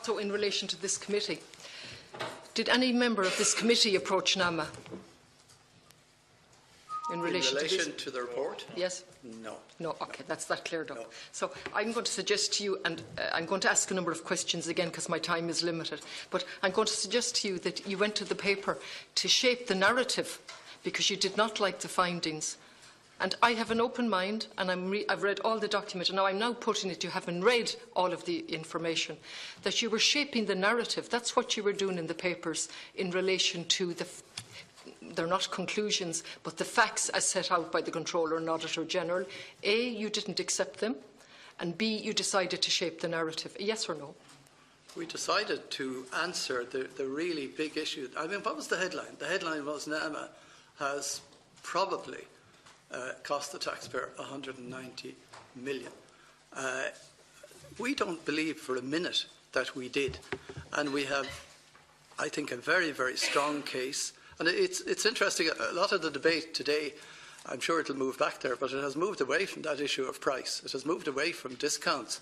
not so in relation to this committee. Did any member of this committee approach NAMA? In relation to the report? Yes? No. No, okay, that's that cleared up. No. So I'm going to suggest to you, and I'm going to ask a number of questions again because my time is limited, but I'm going to suggest to you that you went to the paper to shape the narrative because you did not like the findings. And I have an open mind, and I've read all the document, and now I'm now putting it, you haven't read all of the information, that you were shaping the narrative. That's what you were doing in the papers in relation to they're not conclusions, but the facts as set out by the Controller and Auditor General. A, you didn't accept them, and B, you decided to shape the narrative. Yes or no? We decided to answer the really big issue. I mean, what was the headline? The headline was NAMA has probably cost the taxpayer $190 million. We don't believe for a minute that we did, and we have, I think, a very, very strong case. And it's interesting, a lot of the debate today, I'm sure it'll move back there, but it has moved away from that issue of price. It has moved away from discounts.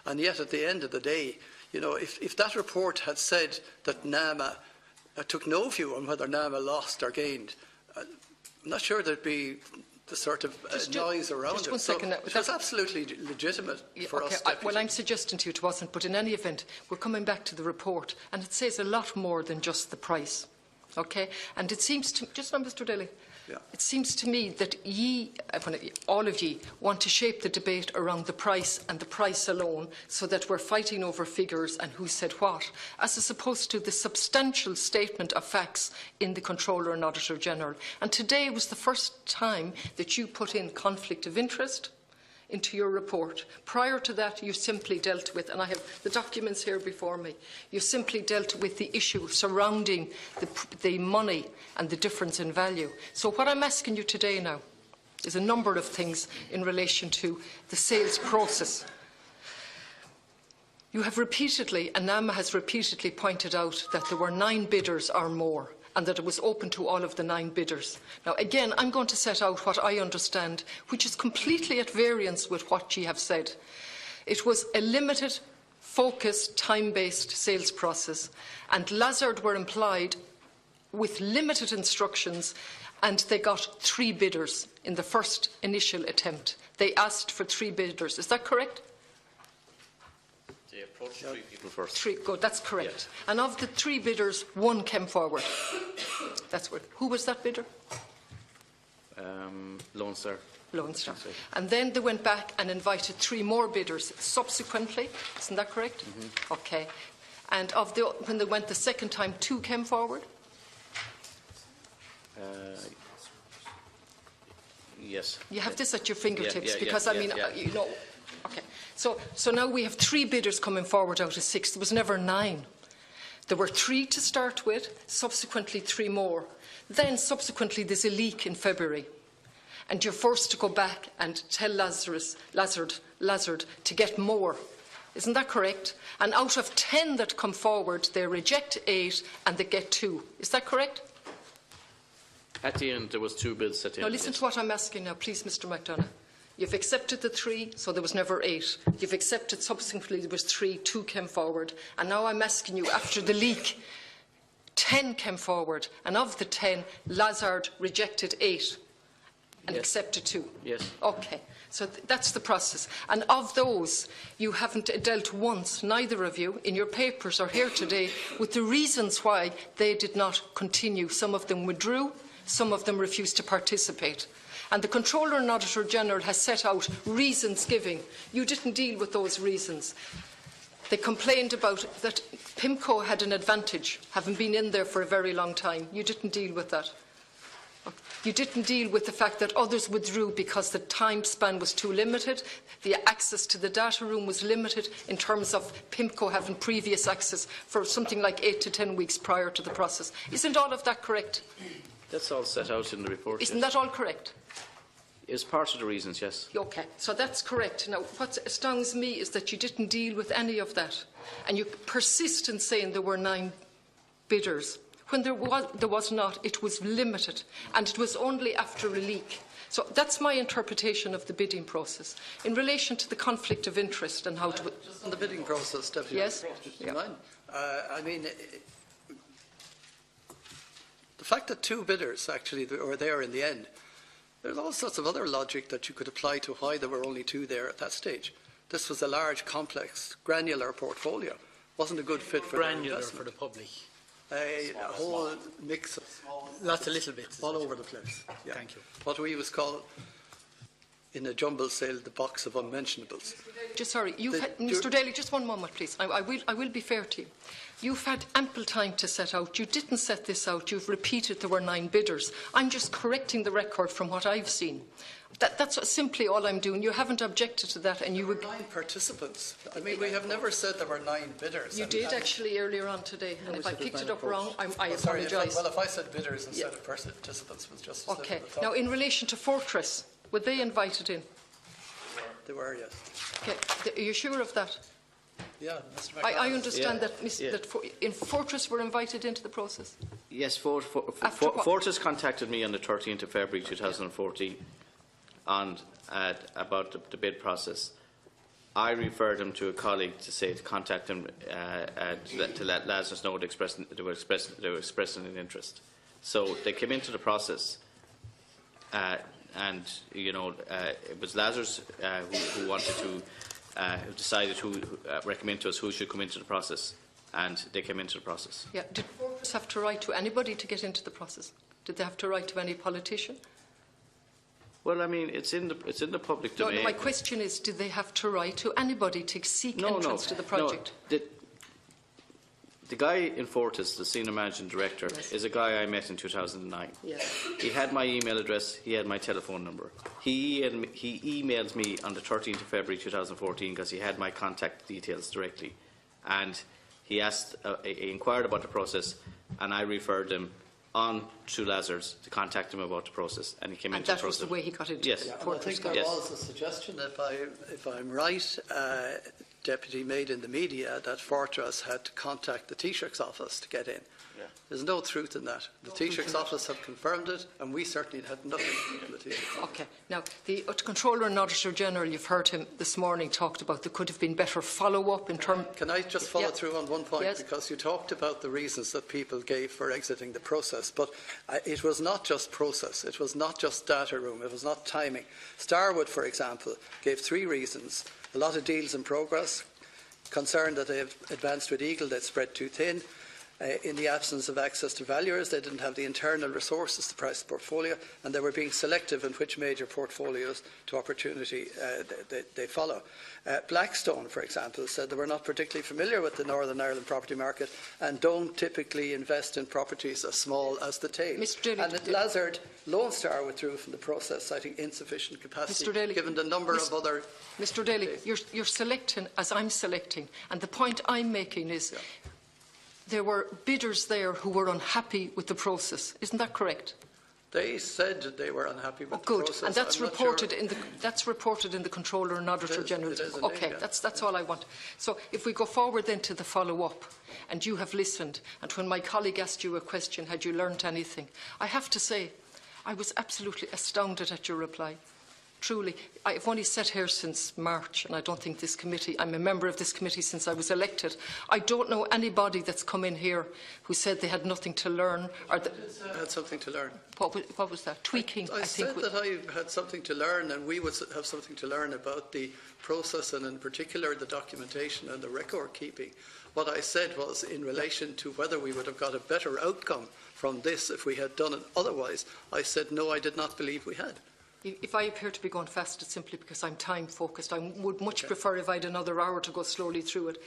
And yet, at the end of the day, you know, if that report had said that NAMA took no view on whether NAMA lost or gained, I'm not sure there'd be the sort of noise around it. So it was absolutely legitimate for us. Well, I'm suggesting to you it wasn't, but in any event, we're coming back to the report, and it says a lot more than just the price. Okay, and it seems to just now, Mr. Daly. Yeah. It seems to me that all of ye, want to shape the debate around the price and the price alone, so that we're fighting over figures and who said what, as opposed to the substantial statement of facts in the Controller and Auditor General. And today was the first time that you put in conflict of interest into your report. Prior to that, you simply dealt with, and I have the documents here before me, you simply dealt with the issue surrounding the money and the difference in value. So what I'm asking you today now is a number of things in relation to the sales process. You have repeatedly, and NAMA has repeatedly pointed out that there were 9 bidders or more, and that it was open to all of the 9 bidders. Now, again, I'm going to set out what I understand, which is completely at variance with what you have said. It was a limited, focused, time-based sales process, and Lazard were employed with limited instructions, and they got 3 bidders in the first initial attempt. They asked for 3 bidders. Is that correct? They approached 3 people first. 3, good, that's correct. Yeah. And of the 3 bidders, 1 came forward. That's what. Who was that bidder? Lone Star. Lone Star. And then they went back and invited 3 more bidders subsequently. Isn't that correct? Mm-hmm. Okay. And when they went the second time, 2 came forward? Yes. You have this at your fingertips because, I mean, you know. Okay. So now we have 3 bidders coming forward out of 6. There was never 9. There were 3 to start with, subsequently 3 more. Then subsequently there's a leak in February. And you're forced to go back and tell Lazard to get more. Isn't that correct? And out of 10 that come forward, they reject 8 and they get 2. Is that correct? At the end, there was 2 bids at the end. Now listen to what I'm asking now, please, Mr. McDonough. You've accepted the 3, so there was never 8. You've accepted subsequently there was 3, 2 came forward. And now I'm asking you, after the leak, 10 came forward. And of the 10, Lazard rejected 8 and accepted 2. Yes. Okay. So that's the process. And of those, you haven't dealt once, neither of you, in your papers or here today, with the reasons why they did not continue. Some of them withdrew, some of them refused to participate. And the Controller and Auditor General has set out reasons giving. You didn't deal with those reasons. They complained about that PIMCO had an advantage, having been in there for a very long time. You didn't deal with that. You didn't deal with the fact that others withdrew because the time span was too limited, the access to the data room was limited in terms of PIMCO having previous access for something like 8 to 10 weeks prior to the process. Isn't all of that correct? That's all set out in the report. Isn't that all correct? It's part of the reasons, yes. Okay, so that's correct. Now, what astounds me is that you didn't deal with any of that, and you persist in saying there were 9 bidders. When there was not, it was limited, and it was only after a leak. So that's my interpretation of the bidding process. In relation to the conflict of interest and how to... Just on the bidding process, Deputy. Yes? Yeah. I mean, the fact that two bidders actually were there in the end, there's all sorts of other logic that you could apply to why there were only two there at that stage. This was a large, complex, granular portfolio. Wasn't a good fit for granular for the public. A whole mix of lots of little bits all over the place. Yeah. Thank you. What we was called in a jumble sale the box of unmentionables. Just sorry, Mr. Daly, just one moment, please. I will be fair to you. You've had ample time to set out. You didn't set this out. You've repeated there were 9 bidders. I'm just correcting the record from what I've seen. That's simply all I'm doing. You haven't objected to that, and you would. 9 participants. I mean, we have never said there were 9 bidders. You did actually earlier on today, and if I picked it up wrong, I apologise. Well, if I said bidders instead of participants, was just okay. Now, in relation to Fortress, were they invited in? They were, yes. Okay. Are you sure of that? Yeah, Mr. McDonald. I understand that in Fortress were invited into the process. Yes, Fortress contacted me on the 13th of February 2014 about the bid process. I referred him to a colleague to contact him to let Lazarus know they were expressing an interest. So they came into the process, and it was Lazarus who wanted to. Who decided who recommend to us who should come into the process, and they came into the process. Yeah. Did Fortress have to write to anybody to get into the process? Did they have to write to any politician? Well, I mean, it's in the public domain. No, my question is, did they have to write to anybody to seek entrance to the project? No. The guy in Fortis, the senior managing director, is a guy I met in 2009. Yes. He had my email address, he had my telephone number. He emailed me on the 13th of February 2014 because he had my contact details directly. And he inquired about the process, and I referred him on to Lazarus to contact him about the process, and he came into the process. And that was the way he got into yes. Fortis. I think there was a suggestion, if I'm right, Deputy, made in the media that Fortress had to contact the Taoiseach's office to get in. Yeah. There's no truth in that. The Taoiseach's office have confirmed it, and we certainly had nothing to do with the Taoiseach's. Okay. Now, the Controller and Auditor General, you've heard him this morning, talked about there could have been better follow-up in terms... Can I just follow through on one point? Yes. Because you talked about the reasons that people gave for exiting the process, but it was not just process, it was not just data room, it was not timing. Starwood, for example, gave 3 reasons. A lot of deals in progress, concern that they have advanced with Eagle, they'd spread too thin. In the absence of access to valuers, they didn't have the internal resources to price the portfolio, and they were being selective in which major portfolios to opportunity they follow. Blackstone, for example, said they were not particularly familiar with the Northern Ireland property market and don't typically invest in properties as small as the Tails. And at Lazard, Lone Star withdrew from the process, citing insufficient capacity, given the number of other... Mr. Daly, you're selecting as I'm selecting, and the point I'm making is... Yeah. There were bidders there who were unhappy with the process. Isn't that correct? They said that they were unhappy with the process. And that's reported in the Controller and Auditor General's. Okay, yeah. That's all I want. So if we go forward then to the follow-up, and you have listened, and when my colleague asked you a question, had you learnt anything? I have to say, I was absolutely astounded at your reply. Truly, I've only sat here since March, and I don't think this committee, I'm a member of this committee since I was elected. I don't know anybody that's come in here who said they had nothing to learn. Or I had something to learn. What was that? Tweaking, I think. That I had something to learn, and we would have something to learn about the process, and in particular the documentation and the record keeping. What I said was in relation to whether we would have got a better outcome from this if we had done it otherwise. I said, no, I did not believe we had. If I appear to be going fast, it's simply because I'm time focused. I would much prefer if I had another hour to go slowly through it.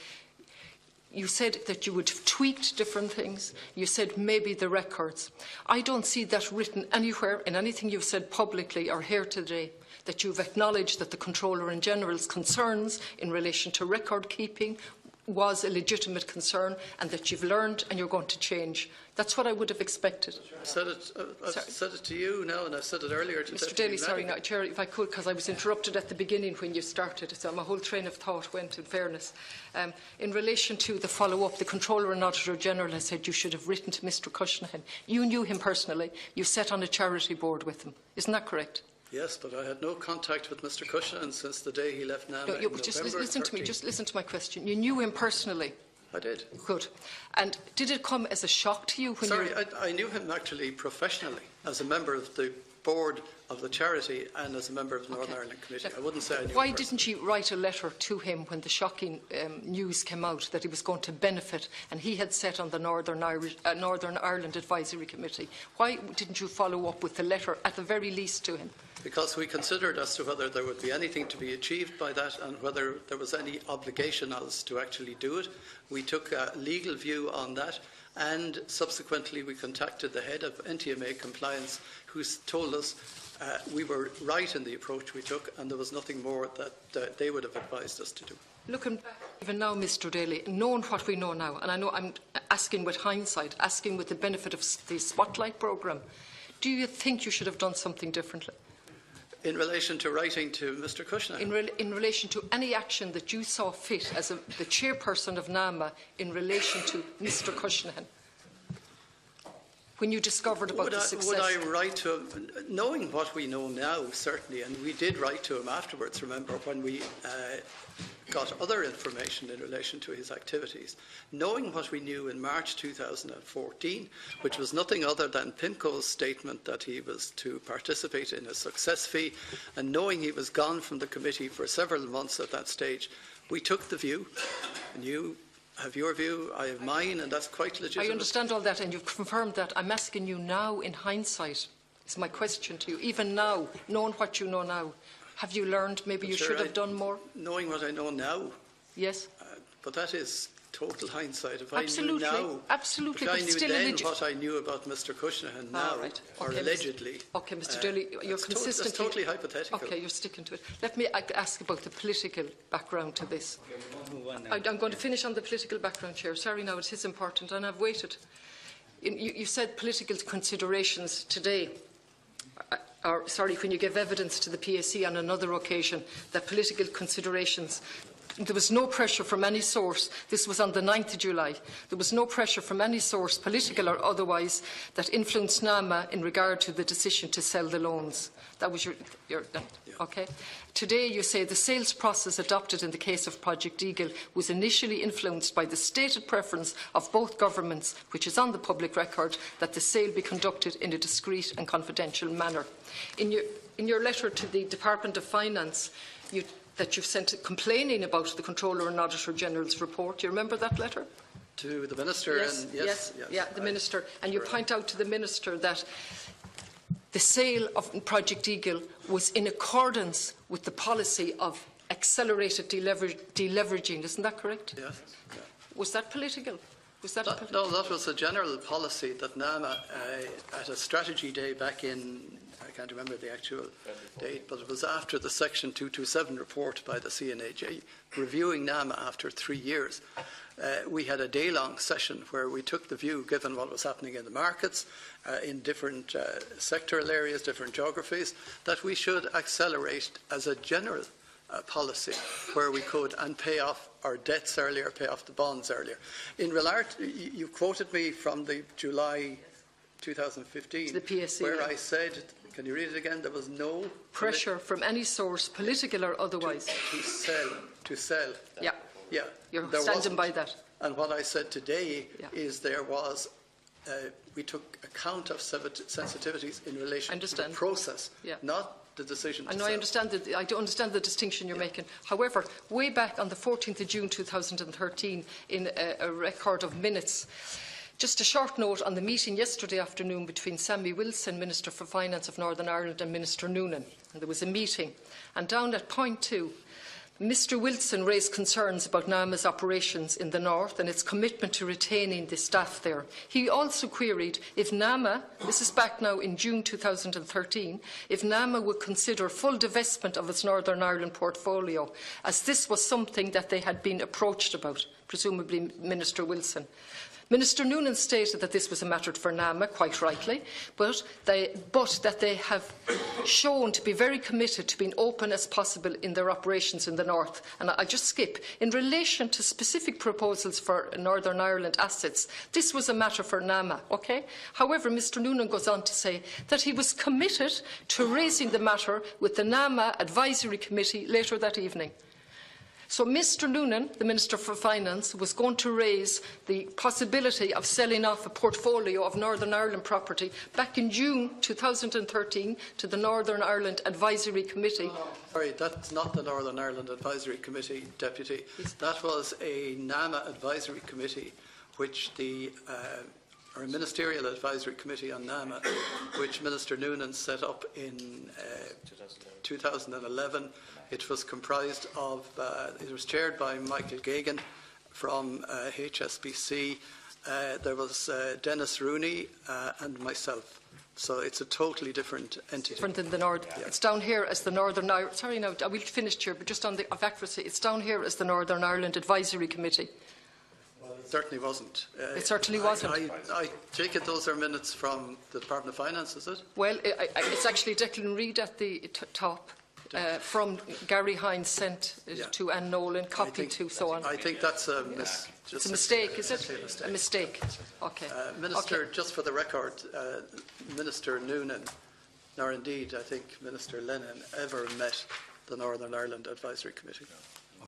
You said that you would have tweaked different things. You said maybe the records. I don't see that written anywhere in anything you've said publicly or here today, that you've acknowledged that the Controller in General's concerns in relation to record keeping was a legitimate concern, and that you've learned and you're going to change. That's what I would have expected. I've said it to you now, and I've said it earlier to Mr. Daly, sorry, now, Chair, if I could, because I was interrupted at the beginning when you started, so my whole train of thought went, in fairness. In relation to the follow-up, the Controller and Auditor General has said you should have written to Mr. Cushnahan. You knew him personally. You sat on a charity board with him. Isn't that correct? Yes, but I had no contact with Mr. Cushnan since the day he left NAMA in November. Just listen to me. 13th. Just listen to my question. You knew him personally. I did. Good. And did it come as a shock to you when Sorry, I knew him actually professionally as a member of the board of the charity and as a member of the Northern Ireland Committee. I wouldn't say I knew him Why personally. didn't you write a letter to him when the shocking news came out that he was going to benefit and he had sat on the Northern Ireland Advisory Committee? Why didn't you follow up with a letter at the very least to him? Because we considered as to whether there would be anything to be achieved by that and whether there was any obligation on us to actually do it. We took a legal view on that, and subsequently we contacted the head of NTMA compliance, who told us we were right in the approach we took and there was nothing more that they would have advised us to do. Looking back, even now, Mr. Daly, knowing what we know now, and I know I'm asking with hindsight, asking with the benefit of the Spotlight programme, do you think you should have done something differently? In relation to writing to Mr. Cushnan? In relation to any action that you saw fit as the chairperson of NAMA in relation to Mr. Cushnan, when you discovered about the success? Would I write to him, knowing what we know now, certainly, and we did write to him afterwards, remember, when we got other information in relation to his activities, knowing what we knew in March 2014, which was nothing other than PIMCO's statement that he was to participate in a success fee, and knowing he was gone from the committee for several months at that stage, we took the view, and you have your view, I have mine, and that's quite legitimate. I understand all that, and you've confirmed that. I'm asking you now, in hindsight, is my question to you. Even now, knowing what you know now, have you learned maybe you should have done more? Knowing what I know now. Yes. But that is total hindsight. If Absolutely. I knew now, Absolutely. if I but knew still then what I knew about Mr. Cushnan now, right. or Okay, allegedly. Okay, Mr. Daly, you're consistently. That's totally hypothetical. Okay, you're sticking to it. Let me ask about the political background to this. I'm going to finish on the political background, Chair. Sorry, now it is important, and I've waited. You said political considerations today. When you gave evidence to the PAC on another occasion, that political considerations. There was no pressure from any source. This was on the 9th of July. There was no pressure from any source, political or otherwise, that influenced NAMA in regard to the decision to sell the loans. That was okay. Today you say the sales process adopted in the case of Project Eagle was initially influenced by the stated preference of both governments, which is on the public record, that the sale be conducted in a discreet and confidential manner. In your letter to the Department of Finance, that you've sent complaining about the Controller and Auditor General's report. Do you remember that letter? To the Minister? Yes, and yes, the Minister. And you point out to the Minister that the sale of Project Eagle was in accordance with the policy of accelerated deleveraging. Isn't that correct? Yes. Yeah. Was that political? No, that was a general policy that NAMA, at a strategy day back in, I can't remember the actual date, but it was after the Section 227 report by the C&AG, reviewing NAMA after 3 years. We had a day-long session where we took the view, given what was happening in the markets, in different sectoral areas, different geographies, that we should accelerate as a general policy where we could, and pay off our debts earlier, pay off the bonds earlier. In regard, you quoted me from the July 2015, the PSC, where I said, can you read it again? There was no pressure from any source, political or otherwise, to sell. Yeah. You're standing by that. And what I said today is there was. We took account of sensitivities in relation to the process, not the decision to sell. I understand that. I do understand the distinction you're making. However, way back on the 14th of June 2013, in a record of minutes, just a short note on the meeting yesterday afternoon between Sammy Wilson, Minister for Finance of Northern Ireland, and Minister Noonan. And there was a meeting. And down at point 2, Mr Wilson raised concerns about NAMA's operations in the north and its commitment to retaining the staff there. He also queried if NAMA, this is back now in June 2013, if NAMA would consider full divestment of its Northern Ireland portfolio, as this was something that they had been approached about, presumably Minister Wilson. Minister Noonan stated that this was a matter for NAMA, quite rightly, but that they have shown to be very committed to being open as possible in their operations in the north. And I just skip. In relation to specific proposals for Northern Ireland assets, this was a matter for NAMA. Okay? However, Mr Noonan goes on to say that he was committed to raising the matter with the NAMA Advisory Committee later that evening. So Mr Noonan, the Minister for Finance, was going to raise the possibility of selling off a portfolio of Northern Ireland property back in June 2013 to the Northern Ireland Advisory Committee. Sorry, that's not the Northern Ireland Advisory Committee, Deputy. That was a NAMA Advisory Committee, which or a Ministerial Advisory Committee on NAMA, which Minister Noonan set up in 2011. It was comprised of, it was chaired by Michael Gagan from HSBC. There was Dennis Rooney and myself. So it's a totally different entity. Different than the North. Yeah. It's down here as the Northern Ireland. Sorry, no, I will finish here, but just on the of accuracy, it's down here as the Northern Ireland Advisory Committee. Well, it certainly wasn't. It certainly wasn't. I take it those are minutes from the Department of Finance, is it? Well, it's actually Declan Reid at the top. From Gary Hines sent to Anne Nolan, copied to so on. I think that's a it's a mistake, is it? A mistake. Okay. Minister, just for the record, Minister Noonan, nor indeed I think Minister Lennon ever met the Northern Ireland Advisory Committee. No.